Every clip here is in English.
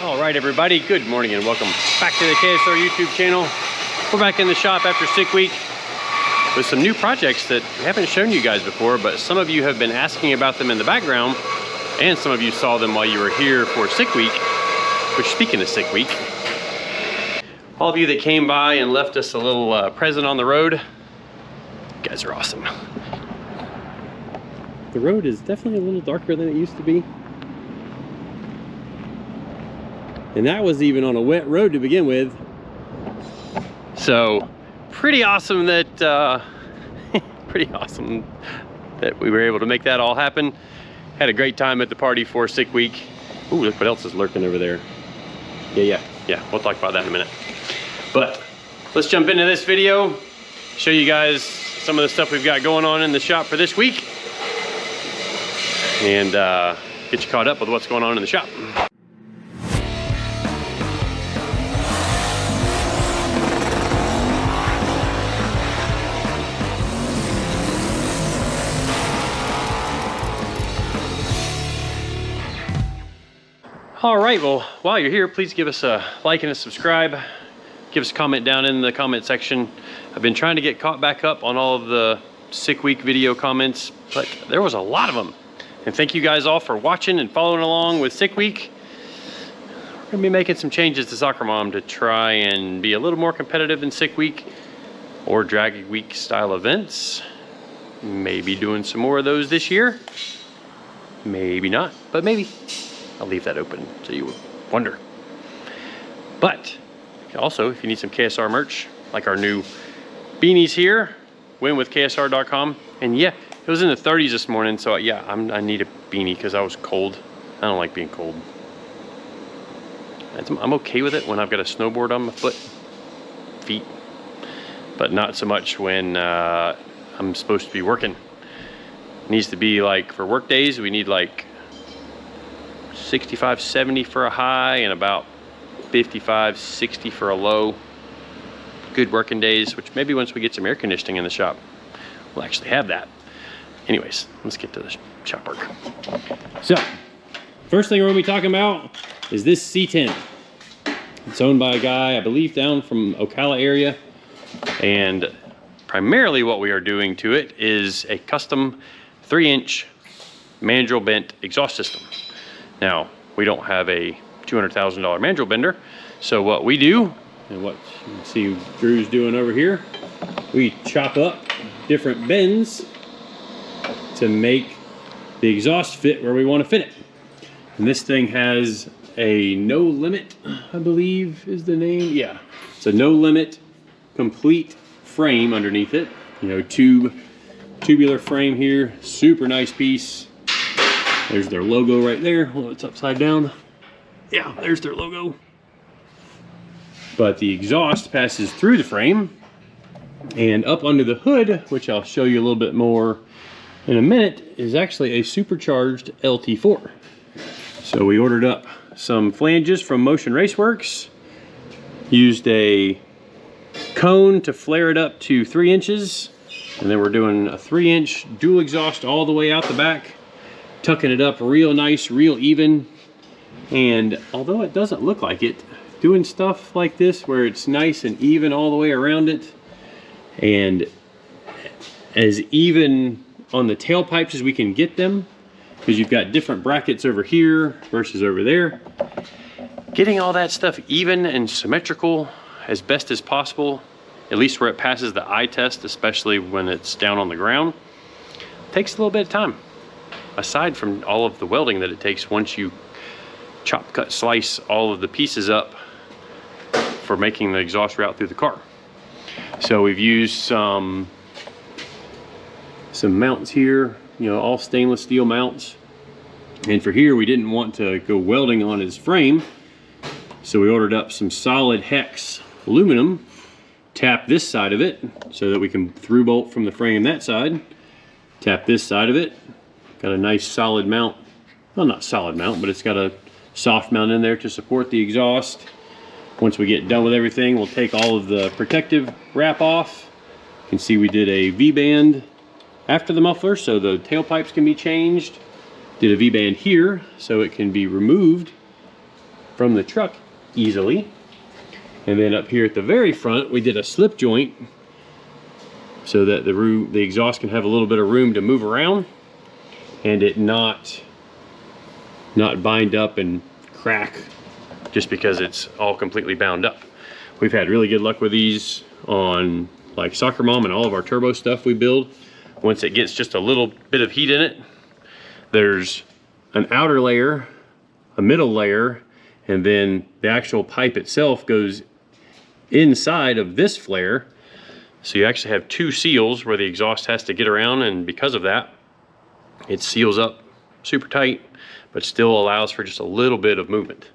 All right, everybody, good morning and welcome back to the KSR YouTube channel. We're back in the shop after sick week with some new projects that we haven't shown you guys before, but some of you have been asking about them in the background, and some of you saw them while you were here for sick week. Which, speaking of sick week, all of you that came by and left us a little present on the road, you guys are awesome. The road is definitely a little darker than it used to be. And that was even on a wet road to begin with. So pretty awesome that we were able to make that all happen. Had a great time at the party for sick week. Ooh, look what else is lurking over there. Yeah, we'll talk about that in a minute. But let's jump into this video, show you guys some of the stuff we've got going on in the shop for this week, and get you caught up with what's going on in the shop. All right, well, while you're here, please give us a like and a subscribe. Give us a comment down in the comment section. I've been trying to get caught back up on all of the sick week video comments, but there was a lot of them. And thank you guys all for watching and following along with sick week. We're gonna be making some changes to SoccerMom to try and be a little more competitive in sick week or drag week style events. Maybe doing some more of those this year. Maybe not, but maybe. I'll leave that open so you wonder. But also, if you need some KSR merch, like our new beanies here, winwithksr.com. And yeah, it was in the 30s this morning, so yeah, I need a beanie because I was cold. I don't like being cold. I'm okay with it when I've got a snowboard on my feet, but not so much when I'm supposed to be working. It needs to be like, for work days, we need like 65, 70 for a high and about 55, 60 for a low. Good working days, which maybe once we get some air conditioning in the shop, we'll actually have that. Anyways, let's get to the shop work. So, first thing we're gonna be talking about is this C10. It's owned by a guy, I believe, down from Ocala area. And primarily what we are doing to it is a custom 3-inch mandrel bent exhaust system. Now, we don't have a $200,000 mandrel bender, so what we do, and what you can see Drew's doing over here, we chop up different bends to make the exhaust fit where we want to fit it. And this thing has a no limit, I believe is the name. Yeah, it's a no limit complete frame underneath it. You know, tubular frame here, super nice piece. There's their logo right there. Well, it's upside down. Yeah, there's their logo. But the exhaust passes through the frame and up under the hood, which I'll show you a little bit more in a minute, is actually a supercharged LT4. So we ordered up some flanges from Motion Raceworks, used a cone to flare it up to 3 inches, and then we're doing a 3-inch dual exhaust all the way out the back, tucking it up real nice, real even. And although it doesn't look like it, doing stuff like this where it's nice and even all the way around it, and as even on the tailpipes as we can get them, because you've got different brackets over here versus over there, getting all that stuff even and symmetrical as best as possible, at least where it passes the eye test, especially when it's down on the ground, takes a little bit of time. Aside from all of the welding that it takes once you chop, cut, slice all of the pieces up for making the exhaust route through the car. So we've used some mounts here, you know, all stainless steel mounts. And for here, we didn't want to go welding on his frame, so we ordered up some solid hex aluminum, tap this side of it so that we can through bolt from the frame that side, tap this side of it. Got a nice solid mount. Well, not solid mount, but it's got a soft mount in there to support the exhaust. Once we get done with everything, we'll take all of the protective wrap off. You can see we did a V-band after the muffler so the tailpipes can be changed. Did a V-band here so it can be removed from the truck easily. And then up here at the very front, we did a slip joint so that the exhaust can have a little bit of room to move around and it not bind up and crack just because it's all completely bound up. We've had really good luck with these on like SoccerMom and all of our turbo stuff we build. Once it gets just a little bit of heat in it, there's an outer layer, a middle layer, and then the actual pipe itself goes inside of this flare. So you actually have two seals where the exhaust has to get around, and because of that, it seals up super tight, but still allows for just a little bit of movement.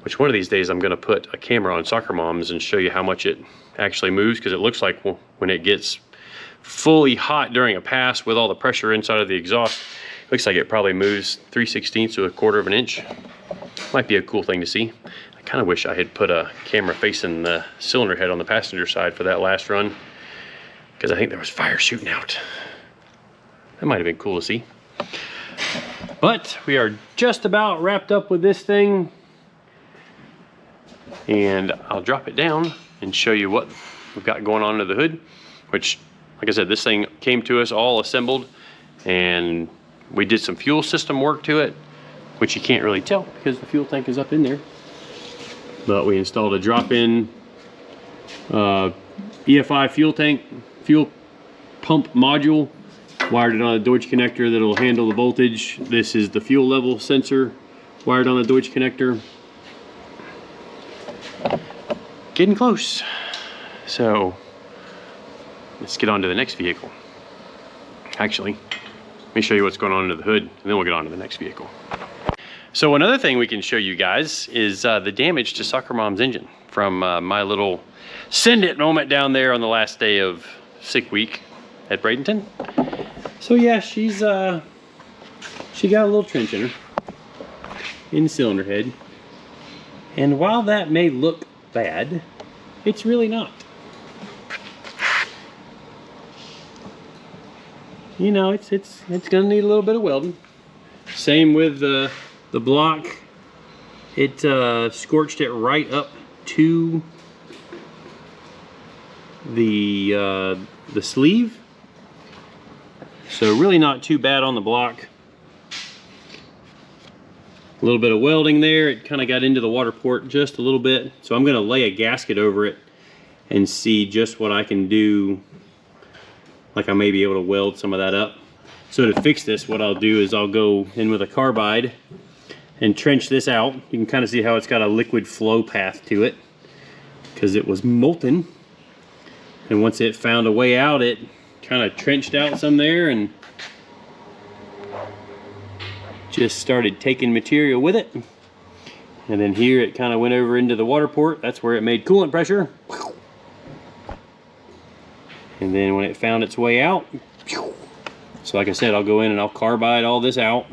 Which one of these days I'm gonna put a camera on SoccerMoms and show you how much it actually moves, because it looks like when it gets fully hot during a pass with all the pressure inside of the exhaust, it looks like it probably moves 3/16 to 1/4 of an inch. Might be a cool thing to see. I kind of wish I had put a camera facing the cylinder head on the passenger side for that last run, because I think there was fire shooting out. That might have been cool to see. But we are just about wrapped up with this thing, and I'll drop it down and show you what we've got going on under the hood, which, like I said, this thing came to us all assembled, and we did some fuel system work to it, which you can't really tell because the fuel tank is up in there. But we installed a drop-in EFI fuel pump module, wired it on a Deutsch connector that'll handle the voltage. This is the fuel level sensor wired on a Deutsch connector. Getting close. So let's get on to the next vehicle. Actually, let me show you what's going on under the hood, and then we'll get on to the next vehicle. So another thing we can show you guys is the damage to SoccerMom's engine from my little send it moment down there on the last day of sick week at Bradenton. So yeah, she got a little trench in her, in the cylinder head. And while that may look bad, it's really not. You know, it's gonna need a little bit of welding. Same with the block. It scorched it right up to the sleeve. So really not too bad on the block. A little bit of welding there. It kind of got into the water port just a little bit. So I'm gonna lay a gasket over it and see just what I can do. Like I may be able to weld some of that up. So to fix this, what I'll do is I'll go in with a carbide and trench this out. You can kind of see how it's got a liquid flow path to it because it was molten. And once it found a way out, it kind of trenched out some there and just started taking material with it. And then here it kind of went over into the water port. That's where it made coolant pressure. And then when it found its way out, so like I said, I'll go in and I'll carbide all this out,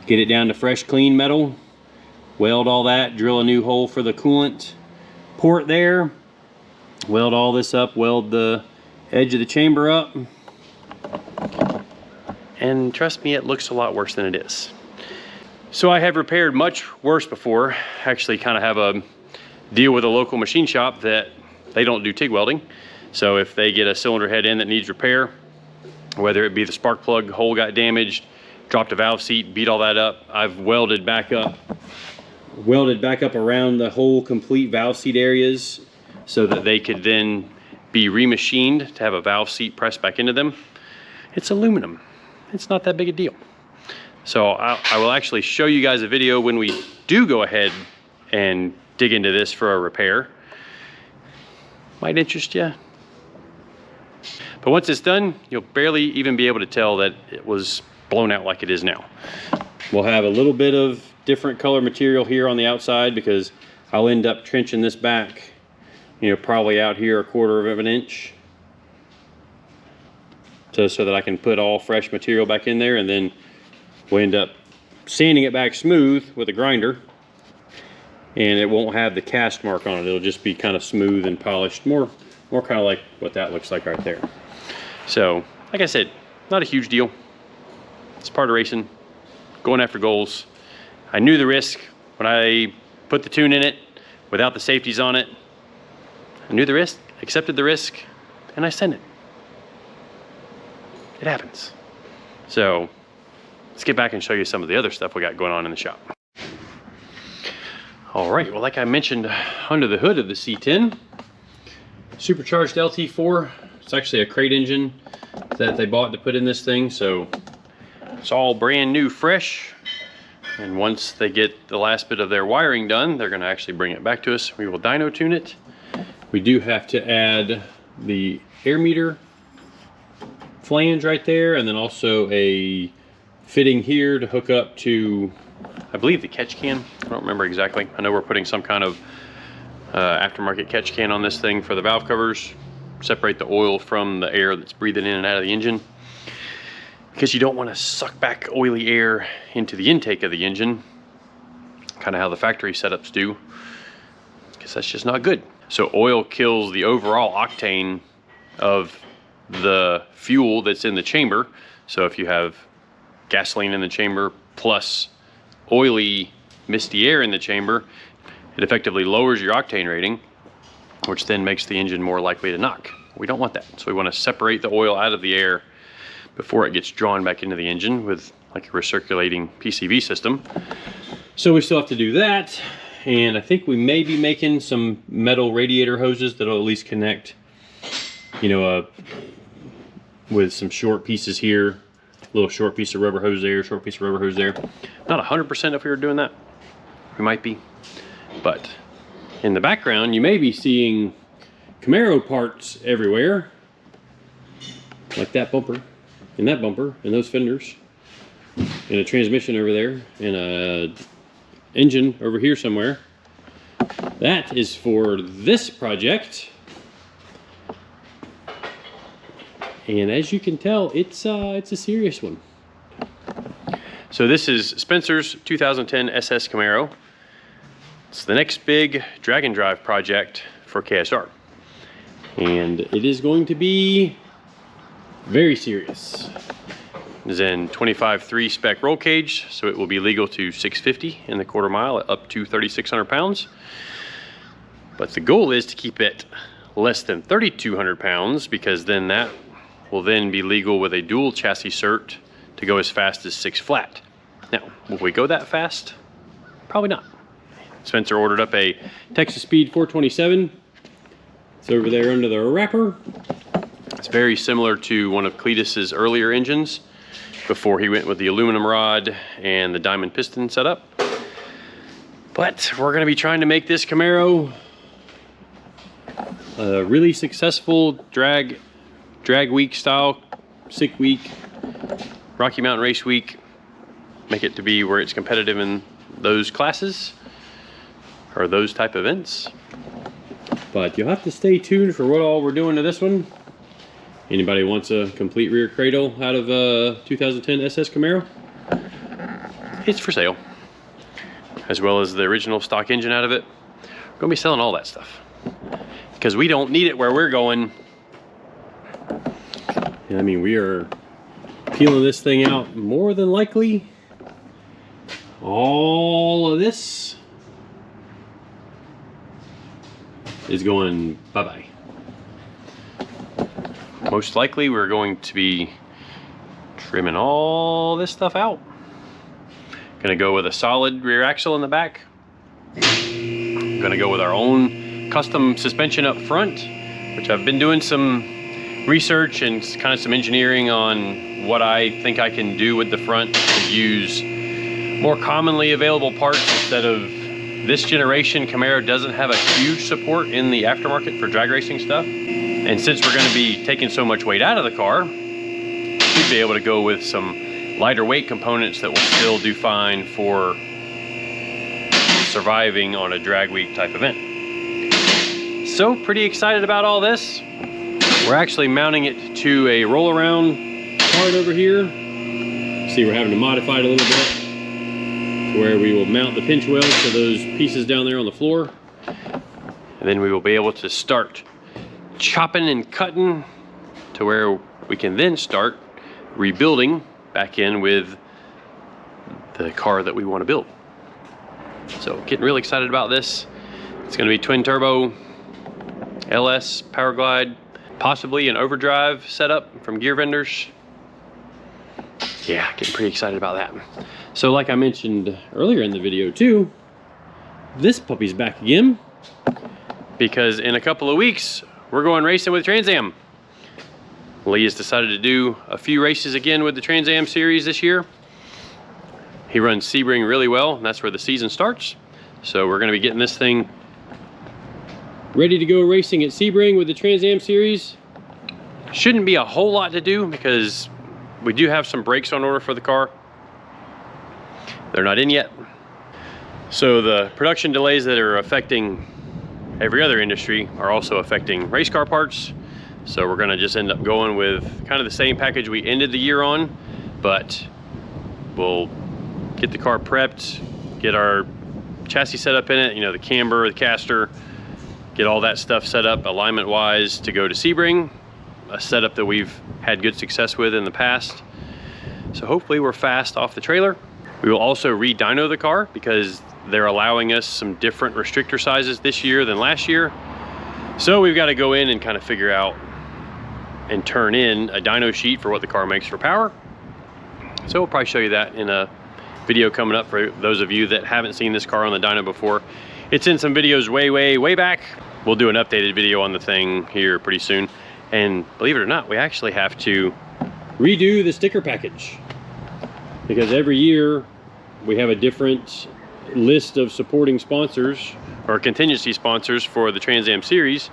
get it down to fresh clean metal, weld all that, drill a new hole for the coolant port there, weld all this up, weld the edge of the chamber up, and trust me, it looks a lot worse than it is. So I have repaired much worse before. Actually kind of have a deal with a local machine shop that they don't do TIG welding. So if they get a cylinder head in that needs repair, whether it be the spark plug hole got damaged, dropped a valve seat, beat all that up, I've welded back up around the whole complete valve seat areas so that they could then be remachined to have a valve seat pressed back into them. It's aluminum. It's not that big a deal. So I will actually show you guys a video when we do go ahead and dig into this for a repair. Might interest you. But once it's done, you'll barely even be able to tell that it was blown out like it is now. We'll have a little bit of different color material here on the outside because I'll end up trenching this back, you know, probably out here 1/4 of an inch. So that I can put all fresh material back in there, and then we'll end up sanding it back smooth with a grinder, and it won't have the cast mark on it. It'll just be kind of smooth and polished, more kind of like what that looks like right there. So, like I said, not a huge deal. It's part of racing, going after goals. I knew the risk when I put the tune in it without the safeties on it. I knew the risk, accepted the risk, and I sent it. It happens. So let's get back and show you some of the other stuff we got going on in the shop. All right, well, like I mentioned, under the hood of the C10, supercharged LT4. It's actually a crate engine that they bought to put in this thing, so it's all brand new, fresh. And once they get the last bit of their wiring done, they're gonna actually bring it back to us. We will dyno tune it. We do have to add the air meter flange right there, and then also a fitting here to hook up to, I believe, the catch can. I don't remember exactly. I know we're putting some kind of aftermarket catch can on this thing for the valve covers, separate the oil from the air that's breathing in and out of the engine, because you don't want to suck back oily air into the intake of the engine, kind of how the factory setups do, because that's just not good. So oil kills the overall octane of the fuel that's in the chamber. So if you have gasoline in the chamber plus oily, misty air in the chamber, it effectively lowers your octane rating, which then makes the engine more likely to knock. We don't want that. So we want to separate the oil out of the air before it gets drawn back into the engine with like a recirculating PCV system. So we still have to do that. And I think we may be making some metal radiator hoses that'll at least connect, you know, with some short pieces here, little short piece of rubber hose there, short piece of rubber hose there. Not 100% if we were doing that. We might be. But in the background, you may be seeing Camaro parts everywhere, like that bumper, and that bumper, and those fenders, and a transmission over there, and a engine over here somewhere. That is for this project. And as you can tell, it's a serious one. So this is Spencer's 2010 SS Camaro. It's the next big drag and drive project for KSR. And it is going to be very serious. It's in 25.3 spec roll cage, so it will be legal to 650 in the quarter mile, up to 3,600 pounds. But the goal is to keep it less than 3,200 pounds, because then that will then be legal with a dual chassis cert to go as fast as 6 flat. Now, will we go that fast? Probably not. Spencer ordered up a Texas Speed 427. It's over there under the wrapper. It's very similar to one of Cletus's earlier engines before he went with the aluminum rod and the diamond piston setup. But we're gonna be trying to make this Camaro a really successful drag week style, sick week, Rocky Mountain Race week. Make it to be where it's competitive in those classes or those type events. But you'll have to stay tuned for what all we're doing to this one. Anybody wants a complete rear cradle out of a 2010 SS Camaro? It's for sale. As well as the original stock engine out of it. We're gonna be selling all that stuff, because we don't need it where we're going. I mean, we are peeling this thing out more than likely. All of this is going bye-bye. Most likely we're going to be trimming all this stuff out. Gonna go with a solid rear axle in the back. Gonna go with our own custom suspension up front, which I've been doing some research and kind of some engineering on what I think I can do with the front to use more commonly available parts instead of this generation. Camaro doesn't have a huge support in the aftermarket for drag racing stuff. And since we're gonna be taking so much weight out of the car, we'd be able to go with some lighter weight components that will still do fine for surviving on a drag week type event. So pretty excited about all this. We're actually mounting it to a roll around part over here. See, we're having to modify it a little bit to where we will mount the pinch weld to those pieces down there on the floor. And then we will be able to start chopping and cutting to where we can then start rebuilding back in with the car that we want to build. So getting really excited about this. It's going to be twin turbo LS Power Glide, possibly an overdrive setup from gear vendors. Yeah, getting pretty excited about that. So like I mentioned earlier in the video too, this puppy's back again, because in a couple of weeks we're going racing with Trans Am. Lee has decided to do a few races again with the Trans Am series this year. He runs Sebring really well, and that's where the season starts. So we're going to be getting this thing ready to go racing at Sebring with the Trans Am series. Shouldn't be a whole lot to do because we do have some brakes on order for the car. They're not in yet. So the production delays that are affecting every other industry are also affecting race car parts. So we're gonna just end up going with kind of the same package we ended the year on, but we'll get the car prepped, get our chassis set up in it, you know, the camber, the caster, get all that stuff set up alignment wise to go to Sebring, a setup that we've had good success with in the past. So hopefully we're fast off the trailer. We will also re-dyno the car because they're allowing us some different restrictor sizes this year than last year. So we've got to go in and kind of figure out and turn in a dyno sheet for what the car makes for power. So we'll probably show you that in a video coming up for those of you that haven't seen this car on the dyno before. It's in some videos way back. We'll do an updated video on the thing here pretty soon. And believe it or not, we actually have to redo the sticker package because every year we have a different list of supporting sponsors or contingency sponsors for the Trans Am series,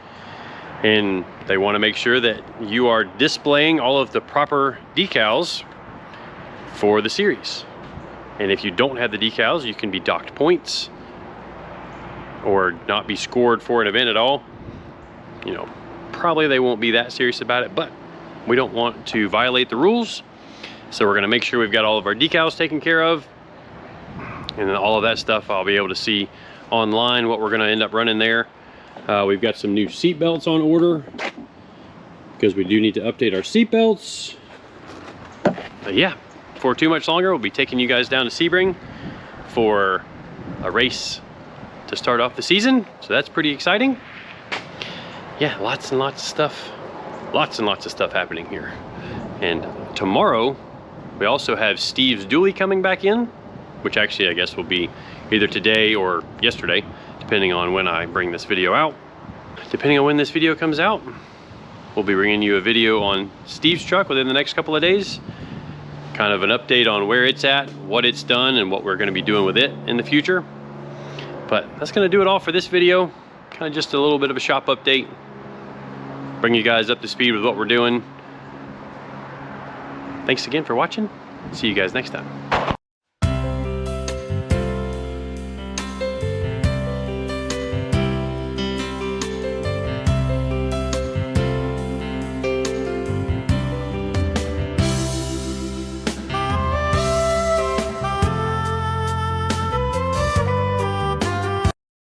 and they want to make sure that you are displaying all of the proper decals for the series. And if you don't have the decals, you can be docked points or not be scored for an event at all. You know, probably they won't be that serious about it, but we don't want to violate the rules. So we're going to make sure we've got all of our decals taken care of. And then all of that stuff I'll be able to see online what we're going to end up running there. We've got some new seat belts on order because we do need to update our seat belts. But yeah, for too much longer, we'll be taking you guys down to Sebring for a race to start off the season. So that's pretty exciting. Yeah, lots and lots of stuff. Lots and lots of stuff happening here. And tomorrow, we also have Steve's dually coming back in, which actually I guess will be either today or yesterday, depending on when I bring this video out. Depending on when this video comes out, we'll be bringing you a video on Steve's truck within the next couple of days. Kind of an update on where it's at, what it's done, and what we're gonna be doing with it in the future. But that's gonna do it all for this video. Kind of just a little bit of a shop update. Bring you guys up to speed with what we're doing. Thanks again for watching. See you guys next time.